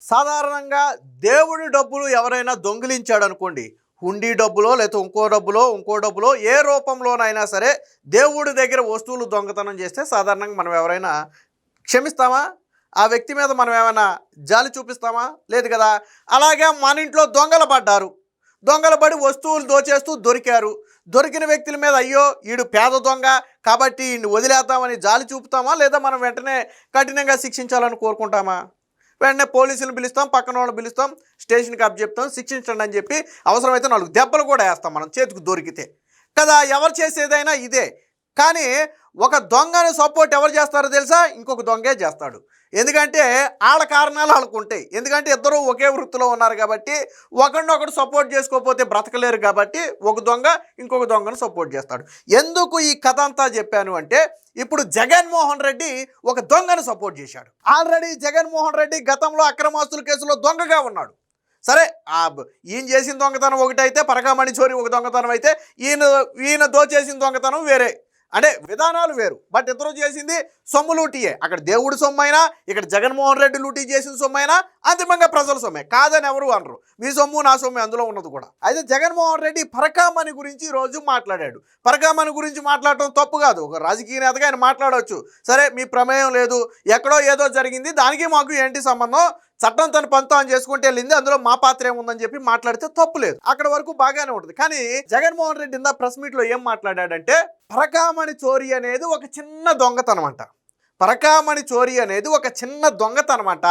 సాధారణంగా దేవుడి డబ్బులు ఎవరైనా దొంగిలించాడు అనుకోండి, హుండీ డబ్బులో లేకపోతే ఇంకో డబ్బులో ఏ రూపంలోనైనా సరే దేవుడి దగ్గర వస్తువులు దొంగతనం చేస్తే సాధారణంగా మనం ఎవరైనా క్షమిస్తామా? ఆ వ్యక్తి మీద మనం ఏమైనా జాలి చూపిస్తామా? లేదు కదా. అలాగే మన ఇంట్లో దొంగలు పడ్డారు, దొంగలు పడి వస్తువులు దోచేస్తూ దొరికారు. దొరికిన వ్యక్తుల మీద అయ్యో ఈడు పేద దొంగ కాబట్టి ఈయన్ని వదిలేద్దామని జాలి చూపుతామా, లేదా మనం వెంటనే కఠినంగా శిక్షించాలని కోరుకుంటామా? వెంటనే పోలీసులను పిలుస్తాం, పక్కన వాళ్ళని పిలుస్తాం, స్టేషన్కి చెప్తాం, శిక్షించండి అని చెప్పి అవసరమైతే 4 దెబ్బలు కూడా వేస్తాం మనం చేతికి దొరికితే కదా. ఎవరు చేసేదైనా ఇదే. కానీ ఒక దొంగను సపోర్ట్ ఎవరు చేస్తారో తెలుసా? ఇంకొక దొంగే చేస్తాడు. ఎందుకంటే వాళ్ళ కారణాలు వాళ్ళకు ఉంటాయి. ఎందుకంటే ఇద్దరు ఒకే వృత్తిలో ఉన్నారు కాబట్టి, ఒకరినొకడు సపోర్ట్ చేసుకోకపోతే బ్రతకలేరు కాబట్టి ఒక దొంగ ఇంకొక దొంగను సపోర్ట్ చేస్తాడు. ఎందుకు ఈ కథ అంతా చెప్పాను అంటే, ఇప్పుడు జగన్మోహన్ రెడ్డి ఒక దొంగను సపోర్ట్ చేశాడు. ఆల్రెడీ జగన్మోహన్ రెడ్డి గతంలో అక్రమాస్తుల కేసులో దొంగగా ఉన్నాడు. సరే, ఈయన చేసిన దొంగతనం ఒకటైతే, పరకామణి చోరీ ఒక దొంగతనం అయితే, ఈయన దోచేసిన దొంగతనం వేరే. అంటే విధానాలు వేరు, బట్ ఇద్దరు చేసింది సొమ్ము లూటీయే. అక్కడ దేవుడి సొమ్ము అయినా, ఇక్కడ జగన్మోహన్ రెడ్డి లూటీ చేసిన సొమ్ము అయినా అంతిమంగా ప్రజల సొమ్మే, కాదని ఎవరు అనరు. మీ సొమ్ము నా సొమ్మే అందులో ఉన్నది కూడా. అయితే జగన్మోహన్ రెడ్డి పరకామణి గురించి ఈరోజు మాట్లాడాడు. పరకామణి గురించి మాట్లాడటం తప్పు కాదు, ఒక రాజకీయ నేతగా ఆయన మాట్లాడవచ్చు. సరే, మీ ప్రమేయం లేదు, ఎక్కడో ఏదో జరిగింది, దానికి మాకు ఏంటి సంబంధం, చట్టం తన పని తాను చేసుకుంటే వెళ్ళింది, అందులో మా పాత్ర ఏముందని చెప్పి మాట్లాడితే తప్పు లేదు, అక్కడ వరకు బాగానే ఉంటుంది. కానీ జగన్మోహన్ రెడ్డి ఇందా ప్రెస్ మీట్లో ఏం మాట్లాడాడంటే, పరకామణి చోరీ అనేది ఒక చిన్న దొంగతనం అంట. పరకామణి చోరీ అనేది ఒక చిన్న దొంగతనం అంట.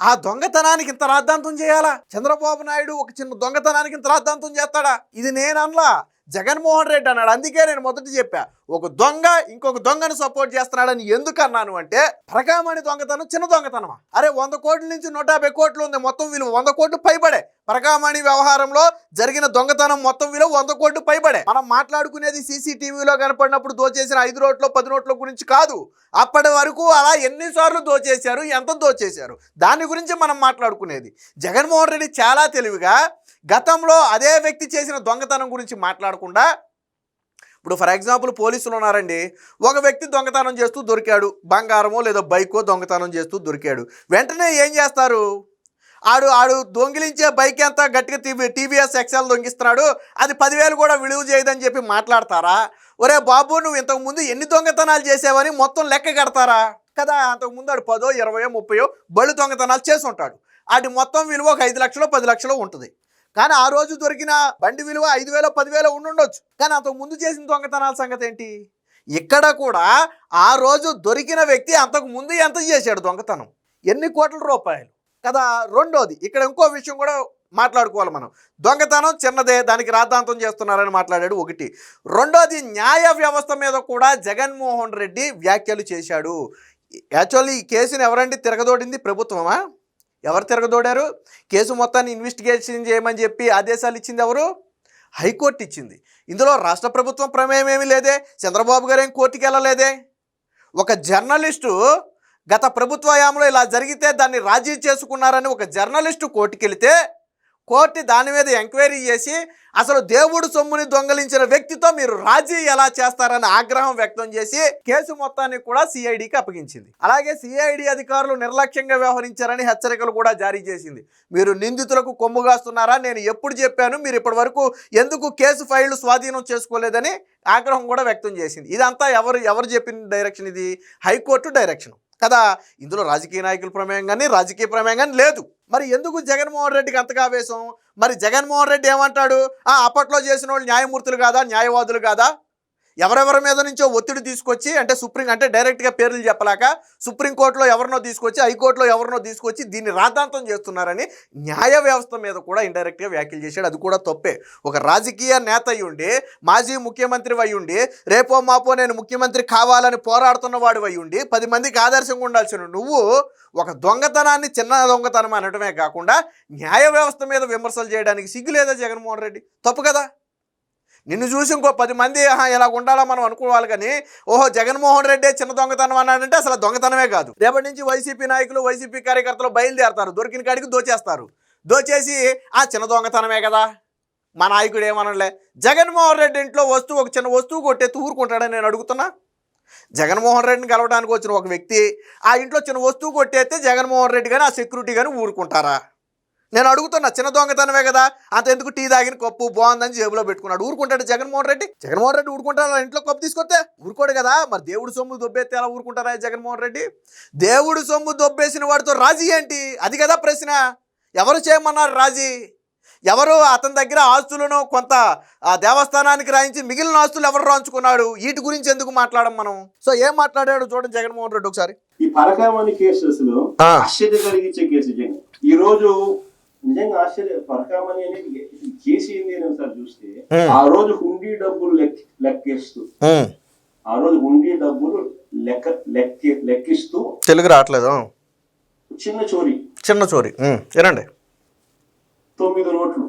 ఆ దొంగతనానికి ఇంత రాద్ధాంతం చేయాలా? చంద్రబాబు నాయుడు ఒక చిన్న దొంగతనానికి ఇంత రాద్ధాంతం చేస్తాడా? ఇది నేను అనలా, జగన్మోహన్ రెడ్డి అన్నాడు. అందుకే నేను మొదట చెప్పా, ఒక దొంగ ఇంకొక దొంగను సపోర్ట్ చేస్తున్నాడని. ఎందుకు అన్నాను అంటే, పరకామణి దొంగతనం చిన్న దొంగతనమా? అరే 100 కోట్ల నుంచి 150 కోట్లు ఉంది మొత్తం విలువ, 100 కోట్లు పైబడే. పరకామణి వ్యవహారంలో జరిగిన దొంగతనం మొత్తం విలువ 100 కోట్లు పైబడే. మనం మాట్లాడుకునేది సీసీటీవీలో కనపడినప్పుడు దోచేసిన 5 నోట్లో 10 నోట్ల గురించి కాదు. అప్పటి వరకు అలా ఎన్నిసార్లు దోచేశారు, ఎంత దోచేశారు, దాని గురించి మనం మాట్లాడుకునేది. జగన్మోహన్ రెడ్డి చాలా తెలివిగా గతంలో అదే వ్యక్తి చేసిన దొంగతనం గురించి మాట్లాడకుండా, ఇప్పుడు ఫర్ ఎగ్జాంపుల్ పోలీసులు ఉన్నారండి, ఒక వ్యక్తి దొంగతనం చేస్తూ దొరికాడు, బంగారమో లేదో బైకో దొంగతనం చేస్తూ దొరికాడు. వెంటనే ఏం చేస్తారు? ఆడు దొంగిలించే బైక్ ఎంత గట్టిగా టీవీఎస్ ఎక్సెల్ దొంగిస్తున్నాడు, అది 10,000 కూడా విలువ చేయదని చెప్పి మాట్లాడతారా? ఒరే బాబు, నువ్వు ఇంతకుముందు ఎన్ని దొంగతనాలు చేసావని మొత్తం లెక్క కడతారా? కదా, అంతకుముందు ఆడు 10, 20, 30 బళ్ళు దొంగతనాలు చేసి ఉంటాడు. వాటి మొత్తం విలువ ఒక 5 లక్షలు 10 లక్షలు ఉంటుంది. కానీ ఆ రోజు దొరికిన బండి విలువ 5,000 10,000 ఉండుండొచ్చు. కానీ అంతకు ముందు చేసిన దొంగతనాల సంగతి ఏంటి? ఇక్కడ కూడా ఆ రోజు దొరికిన వ్యక్తి అంతకు ముందు ఎంత చేశాడు దొంగతనం, ఎన్ని కోట్ల రూపాయలు కదా. రెండోది, ఇక్కడ ఇంకో విషయం కూడా మాట్లాడుకోవాలి మనం. దొంగతనం చిన్నదే, దానికి రాద్ధాంతం చేస్తున్నారని మాట్లాడాడు ఒకటి. రెండోది, న్యాయ వ్యవస్థ మీద కూడా జగన్మోహన్ రెడ్డి వ్యాఖ్యలు చేశాడు. యాక్చువల్లీ ఈ కేసుని ఎవరండి తిరగదోడింది? ప్రభుత్వమా? ఎవరు తిరగదోడారు? కేసు మొత్తాన్ని ఇన్వెస్టిగేషన్ చేయమని చెప్పి ఆదేశాలు ఇచ్చింది ఎవరు? హైకోర్టు ఇచ్చింది. ఇందులో రాష్ట్ర ప్రభుత్వం ప్రమేయం ఏమీ లేదే, చంద్రబాబు గారు ఏం కోర్టుకి వెళ్ళలేదే. ఒక జర్నలిస్టు గత ప్రభుత్వ హయాంలో ఇలా జరిగితే దాన్ని రాజీ చేసుకున్నారని ఒక జర్నలిస్టు కోర్టుకి వెళితే, కోర్టు దాని మీద ఎంక్వైరీ చేసి అసలు దేవుడు సొమ్ముని దొంగలించిన వ్యక్తితో మీరు రాజీ ఎలా చేస్తారని ఆగ్రహం వ్యక్తం చేసి కేసు మొత్తాన్ని కూడా సిఐడికి అప్పగించింది. అలాగే సిఐడి అధికారులు నిర్లక్ష్యంగా వ్యవహరించారని హెచ్చరికలు కూడా జారీ చేసింది. మీరు నిందితులకు కొమ్ముగాస్తున్నారా? నేను ఎప్పుడు చెప్పాను, మీరు ఇప్పటి వరకు ఎందుకు కేసు ఫైళ్లు స్వాధీనం చేసుకోలేదని ఆగ్రహం కూడా వ్యక్తం చేసింది. ఇదంతా ఎవరు చెప్పిన డైరెక్షన్? ఇది హైకోర్టు డైరెక్షన్ కదా. ఇందులో రాజకీయ నాయకుల ప్రమేయం కానీ రాజకీయ ప్రమేయం కానీ లేదు. మరి ఎందుకు జగన్మోహన్ రెడ్డికి అంతగా ఆవేశం? మరి జగన్మోహన్ రెడ్డి ఏమంటాడు? అప్పట్లో చేసిన వాళ్ళు న్యాయమూర్తులు కాదా, న్యాయవాదులు కాదా? ఎవరెవరి మీద నుంచో ఒత్తిడి తీసుకొచ్చి, అంటే డైరెక్ట్గా పేర్లు చెప్పలేక సుప్రీంకోర్టులో ఎవరినో తీసుకొచ్చి, హైకోర్టులో ఎవరినో తీసుకొచ్చి దీన్ని రాద్ధాంతం చేస్తున్నారని న్యాయ వ్యవస్థ మీద కూడా ఇండైరెక్ట్గా వ్యాఖ్యలు చేశాడు. అది కూడా తప్పే. ఒక రాజకీయ నేత అయ్యుండి, మాజీ ముఖ్యమంత్రి అయ్యుండి, రేపో మాపో నేను ముఖ్యమంత్రి కావాలని పోరాడుతున్న వాడు అయ్యుండి, 10 మందికి ఆదర్శంగా ఉండాల్సిన నువ్వు ఒక దొంగతనాన్ని చిన్న దొంగతనం అనటమే కాకుండా న్యాయ వ్యవస్థ మీద విమర్శలు చేయడానికి సిగ్గు లేదా జగన్మోహన్ రెడ్డి? తప్పు కదా. నిన్ను చూసి ఇంకో 10 మంది ఇలా ఉండాలా మనం అనుకోవాలి. కానీ ఓహో జగన్మోహన్ రెడ్డి చిన్న దొంగతనం అన్నాడంటే అసలు దొంగతనమే కాదు. రేపటి నుంచి వైసీపీ నాయకులు, వైసీపీ కార్యకర్తలు బయలుదేరతారు, దొరికిన కాడికి దోచేస్తారు. దోచేసి చిన్న దొంగతనమే కదా, మా నాయకుడు ఏమనలే. జగన్మోహన్ రెడ్డి ఇంట్లో ఒక చిన్న వస్తువు కొట్టేసి ఊరుకుంటాడని నేను అడుగుతున్నా. జగన్మోహన్ రెడ్డిని కలవడానికి వచ్చిన ఒక వ్యక్తి ఆ ఇంట్లో చిన్న వస్తువు కొట్టేస్తే జగన్మోహన్ రెడ్డి కానీ ఆ సెక్యూరిటీ కానీ ఊరుకుంటారా? నేను అడుగుతున్నా, చిన్న దొంగతనమే కదా, అంత ఎందుకు టీ తాగిన కప్పు బాగుందని జేబులో పెట్టుకున్నాడు, ఊరుకుంటాడు జగన్మోహన్ రెడ్డి? జగన్మోహన్ రెడ్డి ఊరుకుంటారా? ఇంట్లో కప్పు తీసుకొస్తే ఊరుకోడు కదా. మరి దేవుడు సొమ్ము దొబ్బేస్తే ఎలా ఊరుకుంటారా జగన్మోహన్ రెడ్డి? దేవుడు సొమ్ము దొబ్బేసిన వాడితో రాజీ ఏంటి? అది కదా ప్రశ్న. ఎవరు చేయమన్నారు రాజీ? ఎవరు అతని దగ్గర ఆస్తులను కొంత ఆ దేవస్థానానికి రాయించి మిగిలిన ఆస్తులు ఎవరు రాయించుకున్నాడు? వీటి గురించి ఎందుకు మాట్లాడడం మనం? సో ఏం మాట్లాడాడు చూడండి జగన్మోహన్ రెడ్డి ఒకసారి. ఈ పరకామణి కేసు అసలు ఆశ్చర్యం కలిగించే కేసు. ఈ రోజు నిజంగా ఆశ్చర్య పరకామణి అనేది కేసు ఏంది అని ఒకసారి చూస్తే, ఆ రోజు హుండీ డబ్బులు లెక్కిస్తూ ఆ రోజు హుండీ డబ్బులు లెక్కిస్తూ తెలుగు రావట్లేదు. చిన్న చోరీ ఏనండి. 9 నోట్లు,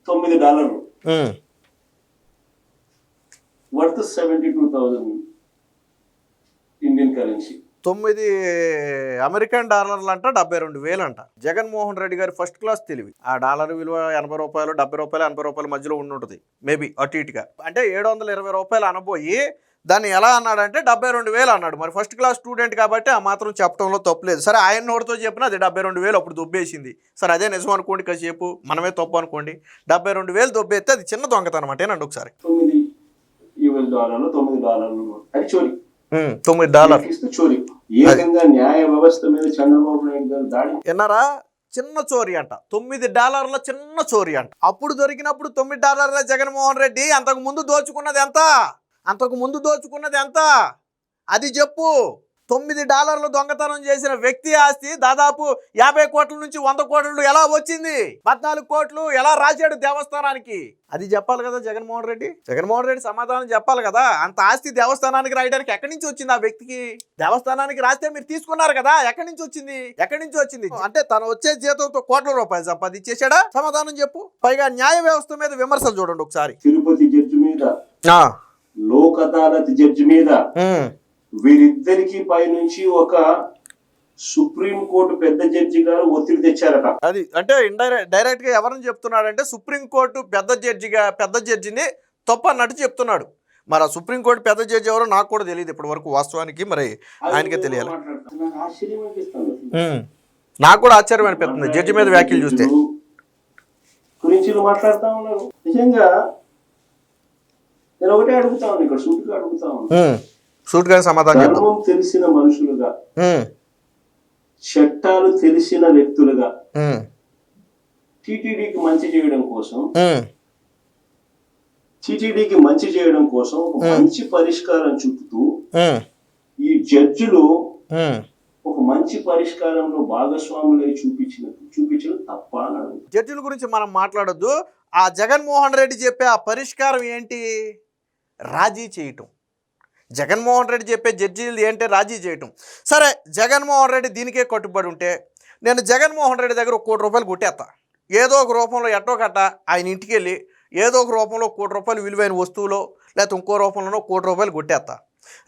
$9 వర్త్ 72,000 ఇండియన్ కరెన్సీ. 9 అమెరికన్ డాలర్లు అంట, 72,000 అంట. జగన్మోహన్ రెడ్డి గారి ఫస్ట్ క్లాస్ తెలివి. ఆ డాలర్ విలువ 80 రూపాయలు, 70 రూపాయలు, 80 రూపాయల మధ్యలో ఉండుంటుంది మేబీ, అటు ఇటుగా. అంటే 720 రూపాయలు అనబోయి దాన్ని ఎలా అన్నాడంటే 72,000 అన్నాడు. మరి ఫస్ట్ క్లాస్ స్టూడెంట్ కాబట్టి ఆ మాత్రం చెప్పడంలో తప్పులేదు. సరే, ఆయన నోటితో చెప్పినా అది 72,000 అప్పుడు దొబ్బేసింది. సరే, అదే నిజం అనుకోండి, కాసేపు మనమే తప్పు అనుకోండి. 72,000 దొబ్బేస్తే అది చిన్న దొంగతనం అంటే ఏనండి. ఒకసారి $9 అది చోరీ. $9 చోరీ. ఏ విధంగా న్యాయ వ్యవస్థ మీద చంద్రబాబు నాయుడు గారు దాడి ఎన్నారా? చిన్న చోరీ అంట, $9 చిన్న చోరీ అంట. అప్పుడు దొరికినప్పుడు $9 జగన్మోహన్ రెడ్డి అంతకు ముందు దోచుకున్నది ఎంత? అది చెప్పు. $9 దొంగతనం చేసిన వ్యక్తి ఆస్తి దాదాపు 50 కోట్ల నుంచి 100 కోట్లు ఎలా వచ్చింది? 14 కోట్లు ఎలా రాశాడు దేవస్థానానికి? అది చెప్పాలి కదా జగన్మోహన్ రెడ్డి. సమాధానం చెప్పాలి కదా. అంత ఆస్తి దేవస్థానానికి రాయడానికి ఎక్కడి నుంచి వచ్చింది ఆ వ్యక్తికి? దేవస్థానానికి రాస్తే మీరు తీసుకున్నారు కదా, ఎక్కడి నుంచి వచ్చింది? అంటే తను వచ్చే జీతంతో కోట్ల రూపాయలు సంపాదించేశాడా? సమాధానం చెప్పు. పైగా న్యాయ వ్యవస్థ మీద విమర్శలు చూడండి ఒకసారి. తిరుపతి జడ్జి మీద, లోక్ అదాలత్ జడ్జి మీద, వీరిద్దరికి పై నుంచి ఒక సుప్రీం కోర్టు పెద్ద జడ్జి గారు ఒత్తిడి తెచ్చారట. అది అంటే డైరెక్ట్ గా ఎవరని చెప్తున్నాడంటే సుప్రీం కోర్టు పెద్ద జడ్జిని తప్పు అన్నట్టు చెప్తున్నాడు. మరి ఆ సుప్రీం కోర్టు పెద్ద జడ్జి ఎవరో నాకు కూడా తెలియదు ఇప్పటి వరకు వాస్తవానికి. మరి ఆయనకే తెలియాలి. నాకు కూడా ఆశ్చర్యం అనిపిస్తుంది జడ్జి మీద వ్యాఖ్యలు చూస్తే. గురించి మాట్లాడుతా ఉన్నారు. నిజంగా నేను ఒకటే అడుగుతా ఉన్నాను, ఇక్కడ సూటిగా అడుగుతా ఉన్నాను. సూటిగా సమాధానం. ధర్మం తెలిసిన మనుషులుగా, చట్టాలు తెలిసిన వ్యక్తులుగా టీటీడీకి మంచి చేయడం కోసం మంచి పరిష్కారం చూపుతూ ఈ జడ్జిలు ఒక మంచి పరిష్కారంలో భాగస్వాములై చూపించడం తప్ప అని అడుగు. జడ్జిల గురించి మనం మాట్లాడొద్దు. ఆ జగన్మోహన్ రెడ్డి చెప్పే ఆ పరిష్కారం ఏంటి? రాజీ చేయటం. జగన్మోహన్ రెడ్డి చెప్పే జడ్జీలు ఏంటంటే రాజీ చేయటం. సరే, జగన్మోహన్ రెడ్డి దీనికే కట్టుబడి ఉంటే నేను జగన్మోహన్ రెడ్డి దగ్గర ₹1 కోటి కొట్టేస్తా. ఏదో ఒక రూపంలో ఎట్టో కట్ట ఆయన ఇంటికి వెళ్ళి ఏదో ఒక రూపంలో ₹1 కోటి విలువైన వస్తువులో లేకపోతే ఇంకో రూపంలోనో ₹1 కోటి కొట్టేస్తా.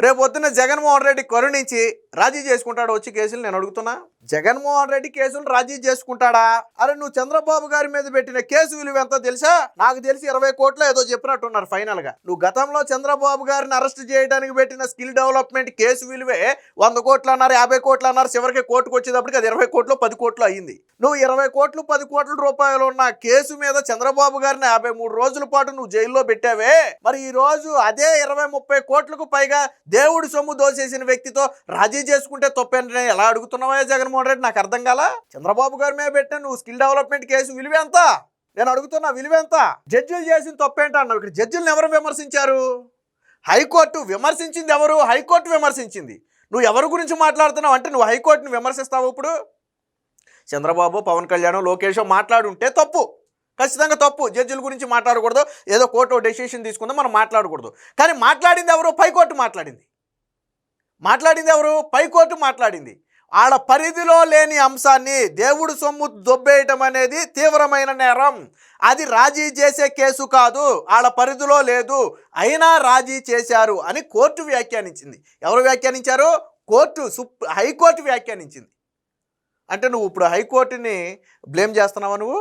రేపు పొద్దున్న జగన్మోహన్ రెడ్డి కరుణించి రాజీ చేసుకుంటాడు వచ్చి కేసులు? నేను అడుగుతున్నా, జగన్మోహన్ రెడ్డి కేసులు రాజీ చేసుకుంటాడా? అరే, నువ్వు చంద్రబాబు గారి మీద పెట్టిన కేసు విలువ ఎంతో తెలుసా? నాకు తెలిసి 20 కోట్లు ఏదో చెప్పినట్టున్నారు ఫైనల్ గా. నువ్వు గతంలో చంద్రబాబు గారిని అరెస్ట్ చేయడానికి పెట్టిన స్కిల్ డెవలప్మెంట్ కేసు విలువే 100 కోట్లు అన్నారు, 50 కోట్లు అన్నారు. చివరికి కోర్టుకు వచ్చేటప్పటికి అది 20 కోట్లు 10 కోట్లు అయ్యింది. నువ్వు 20 కోట్లు 10 కోట్ల రూపాయలు ఉన్న కేసు మీద చంద్రబాబు గారిని 53 రోజుల పాటు నువ్వు జైల్లో పెట్టావే. మరి ఈ రోజు అదే 20-30 కోట్లకు పైగా దేవుడి సొమ్ము దోచేసిన వ్యక్తితో రాజీ చేసుకుంటే తప్పేంటనే ఎలా అడుగుతున్నావా జగన్మోహన్ రెడ్డి? నాకు అర్థం కాల. చంద్రబాబు గారి మీద పెట్టిన నువ్వు స్కిల్ డెవలప్మెంట్ కేసు విలువ ఎంత? నేను అడుగుతున్నా, విలువ ఎంత? జడ్జిలు చేసిన తప్పేంట అన్నావు. ఇక్కడ జడ్జిలను ఎవరు విమర్శించారు? హైకోర్టు విమర్శించింది ఎవరు? హైకోర్టు విమర్శించింది. నువ్వు ఎవరి గురించి మాట్లాడుతున్నావు అంటే నువ్వు హైకోర్టుని విమర్శిస్తావు. ఇప్పుడు చంద్రబాబు, పవన్ కళ్యాణ్, లోకేష్ మాట్లాడుంటే తప్పు, ఖచ్చితంగా తప్పు. జడ్జిల గురించి మాట్లాడకూడదు, ఏదో కోర్టు డెసిషన్ తీసుకుందో మనం మాట్లాడకూడదు. కానీ మాట్లాడింది ఎవరు? పైకోర్టు మాట్లాడింది. ఆడ పరిధిలో లేని అంశాన్ని దేవుడు సొమ్ము దొబ్బేయటం అనేది తీవ్రమైన నేరం. అది రాజీ చేసే కేసు కాదు, ఆడ పరిధిలో లేదు, అయినా రాజీ చేశారు అని కోర్టు వ్యాఖ్యానించింది. ఎవరు వ్యాఖ్యానించారు? హైకోర్టు వ్యాఖ్యానించింది. అంటే నువ్వు ఇప్పుడు హైకోర్టుని బ్లేమ్ చేస్తున్నావా? నువ్వు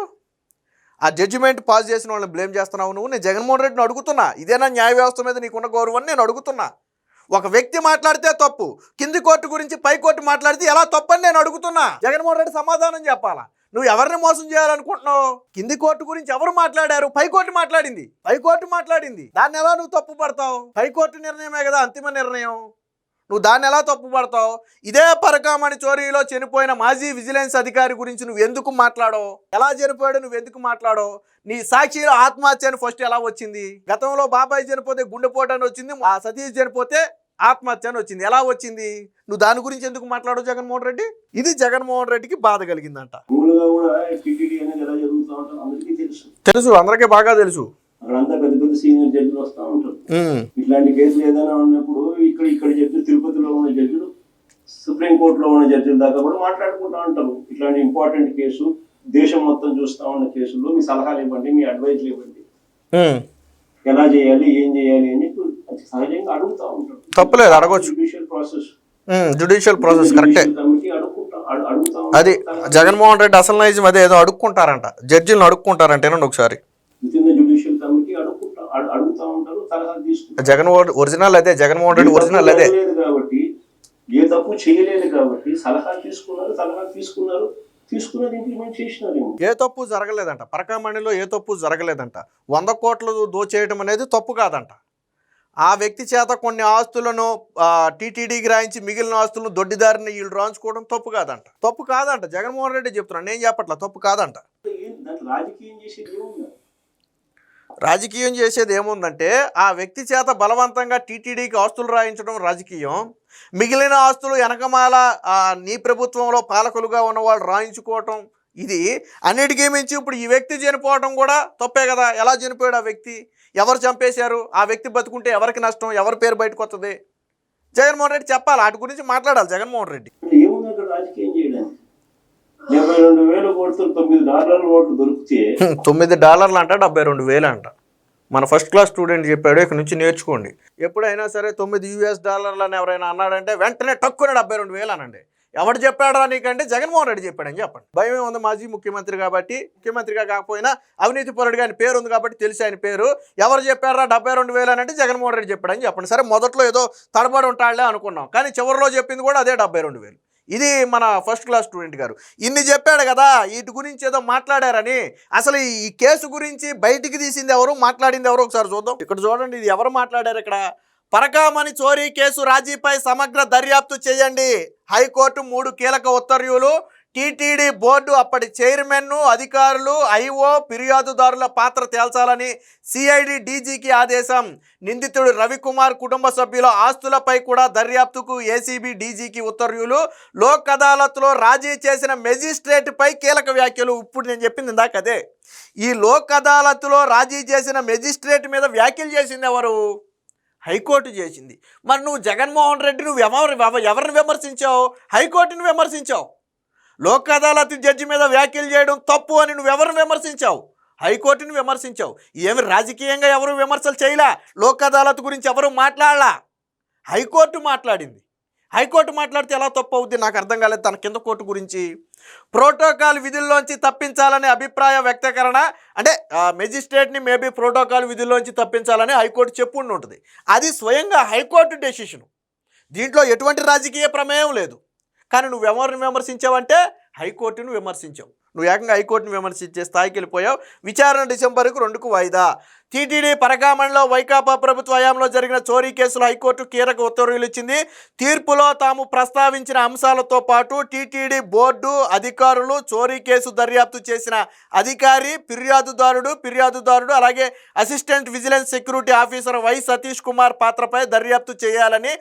ఆ జడ్జిమెంట్ పాస్ చేసిన వాళ్ళని బ్లేమ్ చేస్తున్నావు నువ్వు. నేను జగన్మోహన్ రెడ్డిని అడుగుతున్నా, ఇదేనా న్యాయ వ్యవస్థ మీద నీకున్న గౌరవం నేను అడుగుతున్నా. ఒక వ్యక్తి మాట్లాడితే తప్పు, కింది కోర్టు గురించి పై కోర్టు మాట్లాడితే ఎలా తప్పు అని నేను అడుగుతున్నా. జగన్మోహన్ రెడ్డి సమాధానం చెప్పాలా. నువ్వు ఎవరిని మోసం చేయాలనుకుంటున్నావు? కింది కోర్టు గురించి ఎవరు మాట్లాడారు? పైకోర్టు మాట్లాడింది. దాన్ని ఎలా నువ్వు తప్పు పడతావు? పైకోర్టు నిర్ణయమే కదా అంతిమ నిర్ణయం. నువ్వు దాన్ని ఎలా తప్పు పడతావు? ఇదే పరకామణి చోరీలో చనిపోయిన మాజీ విజిలెన్స్ అధికారి గురించి నువ్వు ఎందుకు మాట్లాడవు? ఎలా చనిపోయాడు నువ్వు ఎందుకు మాట్లాడవు? నీ సాక్షిలో ఆత్మహత్య అని ఫస్ట్ ఎలా వచ్చింది? గతంలో బాబాయ్ చనిపోతే గుండెపోటు అని వచ్చింది, ఆ సతీష్ చనిపోతే ఆత్మహత్య అని వచ్చింది. ఎలా వచ్చింది? నువ్వు దాని గురించి ఎందుకు మాట్లాడవు జగన్మోహన్ రెడ్డి? ఇది జగన్మోహన్ రెడ్డికి బాధ కలిగిందంట. తెలుసు, అందరికీ బాగా తెలుసు. అక్కడంతా పెద్ద పెద్ద సీనియర్ జడ్జిలు వస్తూ ఉంటారు. ఇట్లాంటి కేసులు ఏదైనా ఉన్నప్పుడు ఇక్కడ జడ్జిలు, తిరుపతిలో ఉన్న జడ్జిలు, సుప్రీంకోర్టులో ఉన్న జడ్జిల దాకా కూడా మాట్లాడుకుంటూ ఉంటారు. ఇట్లాంటి ఇంపార్టెంట్ కేసు, దేశం మొత్తం చూస్తూ ఉన్న కేసుల్లో మీ సలహాలు ఇవ్వండి, మీ అడ్వైజ్లు ఇవ్వండి, ఎలా చేయాలి, ఏం చేయాలి అని చెప్పి సహజంగా అడుగుతూ ఉంటారు. తప్పలేదు, అడగొచ్చు. జుడిషియల్ ప్రాసెస్ కరెక్టే. అది జగన్మోహన్ రెడ్డి అసలు నైజం అదే, ఏదో అడుక్కుంటారంట, జడ్జిలను అడుక్కుంటారంట. ఏనండి ఒకసారి అడుగుతా ఉంటారు, సలహా తీసుకుంటారు. ఒరిజినల్ అదే, జగన్మోహన్ రెడ్డి ఒరిజినల్ అదే కాబట్టి, ఏ తప్పు చేయలేదు కాబట్టి సలహా తీసుకున్నారు, తీసుకున్నది ఇంప్లిమెంట్ చేసినారు. ఏ తప్పు జరగలేదంట, పరకామణిలో ఏ తప్పు జరగలేదంట. 100 కోట్లు దోచేయడం అనేది తప్పు కాదంట. ఆ వ్యక్తి చేత కొన్ని ఆస్తులను టీటీడీకి రాయించి మిగిలిన ఆస్తులను దొడ్డిదారిని వీళ్ళు రాయించుకోవడం తప్పు కాదంట. జగన్మోహన్ రెడ్డి చెప్తున్నాను, నేను చెప్పట్లా, తప్పు కాదంట. రాజకీయం చేసేది ఏముందంటే, ఆ వ్యక్తి చేత బలవంతంగా టీటీడీకి ఆస్తులు రాయించడం రాజకీయం, మిగిలిన ఆస్తులు వెనకమాల నీ ప్రభుత్వంలో పాలకులుగా ఉన్న వాళ్ళు రాయించుకోవటం, ఇది అన్నిటికీ మించి ఇప్పుడు ఈ వ్యక్తి చనిపోవడం కూడా తప్పే కదా. ఎలా చనిపోయాడు ఆ వ్యక్తి? ఎవరు చంపేశారు? ఆ వ్యక్తి బతుకుంటే ఎవరికి నష్టం? ఎవరి పేరు బయటకు వస్తుంది? జగన్మోహన్ రెడ్డి చెప్పాలి, వాటి గురించి మాట్లాడాలి జగన్మోహన్ రెడ్డి. రాజకీయం చేయడానికి $72,000 దొరికితే $9 అంట, 72,000 అంట. మన ఫస్ట్ క్లాస్ స్టూడెంట్ చెప్పాడు, ఇక్కడ నుంచి నేర్చుకోండి. ఎప్పుడైనా సరే $9 అని ఎవరైనా అన్నాడంటే వెంటనే టక్కున 72,000 అనండి. ఎవడు చెప్పాడా నీకంటే జగన్మోహన్ రెడ్డి చెప్పాడని చెప్పండి. భయమే ఉంది, మాజీ ముఖ్యమంత్రి కాబట్టి. ముఖ్యమంత్రిగా కాకపోయినా అవినీతి పరుడుగా ఆయన పేరు ఉంది కాబట్టి తెలిసి ఆయన పేరు. ఎవరు చెప్పారా 72,000 అని అంటే జగన్మోహన్ రెడ్డి చెప్పాడని చెప్పండి. సరే, మొదట్లో ఏదో తడబడి ఉంటాడులే అనుకున్నాం, కానీ చివరిలో చెప్పింది కూడా అదే 72,000. ఇది మన ఫస్ట్ క్లాస్ స్టూడెంట్ గారు ఇన్ని చెప్పాడు కదా. వీటి గురించి ఏదో మాట్లాడారని, అసలు ఈ కేసు గురించి బయటికి తీసింది ఎవరు, మాట్లాడింది ఎవరు ఒకసారి చూద్దాం. ఇక్కడ చూడండి, ఇది ఎవరు మాట్లాడారు ఇక్కడ. పరకామణి చోరీ కేసు రాజీపై సమగ్ర దర్యాప్తు చేయండి. హైకోర్టు 3 కీలక ఉత్తర్వులు. టీటీడీ బోర్డు అప్పటి చైర్మన్, అధికారులు, ఐఓ, ఫిర్యాదుదారుల పాత్ర తేల్చాలని సిఐడి డీజీకి ఆదేశం. నిందితుడు రవికుమార్ కుటుంబ సభ్యుల ఆస్తులపై కూడా దర్యాప్తుకు ఏసీబీ డీజీకి ఉత్తర్వులు. లోక్ అదాలత్లో రాజీ చేసిన మెజిస్ట్రేట్పై కీలక వ్యాఖ్యలు. ఇప్పుడు నేను చెప్పింది ఇందాక అదే. ఈ లోక్ అదాలత్లో రాజీ చేసిన మెజిస్ట్రేట్ మీద వ్యాఖ్యలు చేసింది ఎవరు? హైకోర్టు చేసింది. మరి నువ్వు జగన్మోహన్ రెడ్డి నువ్వు ఎవరిని విమర్శించావు? హైకోర్టుని విమర్శించావు. లోక్ అదాలత్ జడ్జి మీద వ్యాఖ్యలు చేయడం తప్పు అని నువ్వు ఎవరిని విమర్శించావు? హైకోర్టుని విమర్శించావు. ఏమి రాజకీయంగా ఎవరు విమర్శలు చేయలే, లోక్ అదాలత్ గురించి ఎవరు మాట్లాడలా, హైకోర్టు మాట్లాడింది. హైకోర్టు మాట్లాడితే ఎలా తప్పు అవుద్ది నాకు అర్థం కాలేదు. తన కింద కోర్టు గురించి ప్రోటోకాల్ విధుల్లోంచి తప్పించాలనే అభిప్రాయ వ్యక్తీకరణ, అంటే మెజిస్ట్రేట్ని మేబీ ప్రోటోకాల్ విధుల్లోంచి తప్పించాలని హైకోర్టు చెప్పుండి ఉంటుంది. అది స్వయంగా హైకోర్టు డెసిషను. దీంట్లో ఎటువంటి రాజకీయ ప్రమేయం లేదు. కానీ నువ్వు ఎవరిని విమర్శించావంటే హైకోర్టును విమర్శించావు. నువ్వు ఏకంగా హైకోర్టును విమర్శించే స్థాయికి వెళ్ళిపోయావు. విచారణ డిసెంబర్కు 2కు వాయిదా. టీటీడీ పరకామణిలో వైకాపా ప్రభుత్వ హయాంలో జరిగిన చోరీ కేసులో హైకోర్టు కీలక ఉత్తర్వులు ఇచ్చింది. తీర్పులో తాము ప్రస్తావించిన అంశాలతో పాటు టీటీడీ బోర్డు అధికారులు, చోరీ కేసు దర్యాప్తు చేసిన అధికారి, ఫిర్యాదుదారుడు అలాగే assistant vigilance security officer Y Satish Kumar పాత్రపై దర్యాప్తు చేయాలని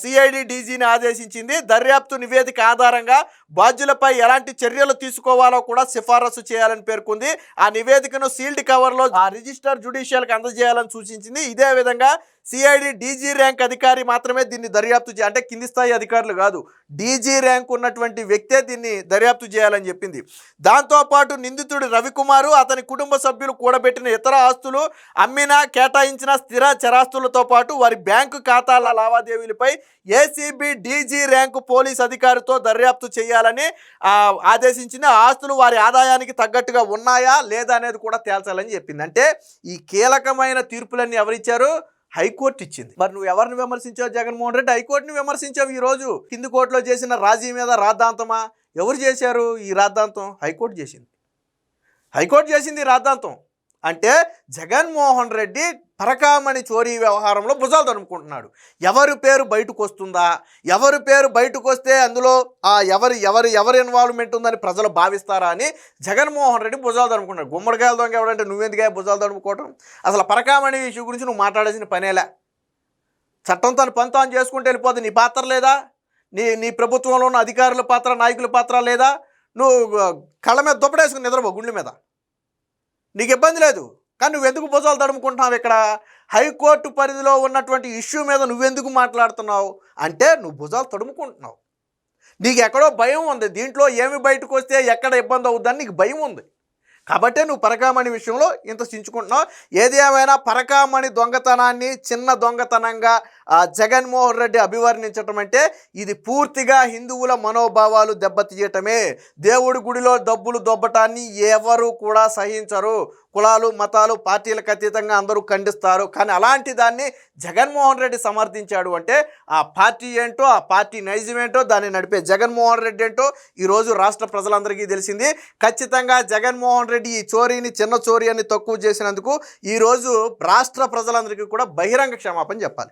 సిఐడి డీజీని ఆదేశించింది. దర్యాప్తు నివేదిక ఆధారంగా బాధ్యులపై ఎలాంటి చర్యలు తీసుకోవాలో కూడా సిఫారసు చేయాలని పేర్కొంది. ఆ నివేదికను సీల్డ్ కవర్లో రిజిస్టర్ జ్యుడిషియల్కి అందజేయాలని సూచించింది. ఇదే విధంగా సిఐడి డీజీ ర్యాంక్ అధికారి మాత్రమే దీన్ని దర్యాప్తు అంటే కింది స్థాయి అధికారులు కాదు, డీజీ ర్యాంక్ ఉన్నటువంటి వ్యక్తే దీన్ని దర్యాప్తు చేయాలని చెప్పింది. దాంతోపాటు నిందితుడు రవికుమారు అతని కుటుంబ సభ్యులు కూడబెట్టిన ఇతర ఆస్తులు, అమ్మిన కేటాయించిన స్థిర చరాస్తులతో పాటు వారి బ్యాంకు ఖాతాల లావాదేవీలపై ఏసీబీ డీజీ ర్యాంకు పోలీస్ అధికారితో దర్యాప్తు చేయాలని ఆదేశించింది. ఆస్తులు వారి ఆదాయానికి తగ్గట్టుగా ఉన్నాయా లేదా అనేది కూడా తేల్చాలని చెప్పింది. అంటే ఈ కీలకమైన తీర్పులన్నీ ఎవరిచ్చారు? హైకోర్టు ఇచ్చింది. మరి నువ్వు ఎవరిని విమర్శించావు? జగన్మోహన్ రెడ్డి హైకోర్టుని విమర్శించావు. ఈరోజు కింది కోర్టులో చేసిన రాజీ మీద రాద్ధాంతమా? ఎవరు చేశారు ఈ రాద్ధాంతం? హైకోర్టు చేసింది. హైకోర్టు చేసింది ఈ రాద్ధాంతం. అంటే జగన్మోహన్ రెడ్డి పరకామణి చోరీ వ్యవహారంలో భుజాలు తడుముకుంటున్నాడు. ఎవరి పేరు బయటకు వస్తుందా, ఎవరి పేరు బయటకు వస్తే అందులో ఎవరి ఇన్వాల్వ్మెంట్ ఉందని ప్రజలు భావిస్తారా అని జగన్మోహన్ రెడ్డి భుజాలు తడుముకుంటున్నాడు. గుమ్మడికాయల దొంగ ఎవడంటే నువ్వెందుకే భుజాలు తడుముకోవటం? అసలు పరకామణి ఇష్యూ గురించి నువ్వు మాట్లాడాల్సిన పనేలా. చట్టం తను పని తాను చేసుకుంటూ వెళ్ళిపోదు. నీ పాత్ర లేదా? నీ ప్రభుత్వంలో ఉన్న అధికారుల పాత్ర, నాయకుల పాత్ర లేదా? నువ్వు కళ్ళ మీద దుప్పడేసుకుని నిద్రపో, గుండె మీద, నీకు ఇబ్బంది లేదు. కానీ నువ్వెందుకు భుజాలు తడుముకుంటున్నావు? ఇక్కడ హైకోర్టు పరిధిలో ఉన్నటువంటి ఇష్యూ మీద నువ్వెందుకు మాట్లాడుతున్నావు అంటే నువ్వు భుజాలు తడుముకుంటున్నావు. నీకు ఎక్కడో భయం ఉంది. దీంట్లో ఏమి బయటకు వస్తే ఎక్కడ ఇబ్బంది అవుద్దని నీకు భయం ఉంది. కాబట్టే నువ్వు పరకామణి విషయంలో ఇంత చించుకుంటున్నావు. ఏది ఏమైనా పరకామణి దొంగతనాన్ని చిన్న దొంగతనంగా జగన్మోహన్ రెడ్డి అభివర్ణించటం అంటే ఇది పూర్తిగా హిందువుల మనోభావాలు దెబ్బతీయటమే. దేవుడి గుడిలో డబ్బులు దొబ్బటాన్ని ఎవరు కూడా సహించరు. కులాలు, మతాలు, పార్టీలకు అతీతంగా అందరూ ఖండిస్తారు. కానీ అలాంటి దాన్ని జగన్మోహన్ రెడ్డి సమర్థించాడు అంటే ఆ పార్టీ ఏంటో, ఆ పార్టీ నైజం ఏంటో, దాన్ని నడిపే జగన్మోహన్ రెడ్డి ఏంటో ఈరోజు రాష్ట్ర ప్రజలందరికీ తెలిసింది. ఖచ్చితంగా జగన్మోహన్ రెడ్డి ఈ చోరీని చిన్న చోరీ అని తక్కువ చేసినందుకు ఈరోజు రాష్ట్ర ప్రజలందరికీ కూడా బహిరంగ క్షమాపణ చెప్పాలి.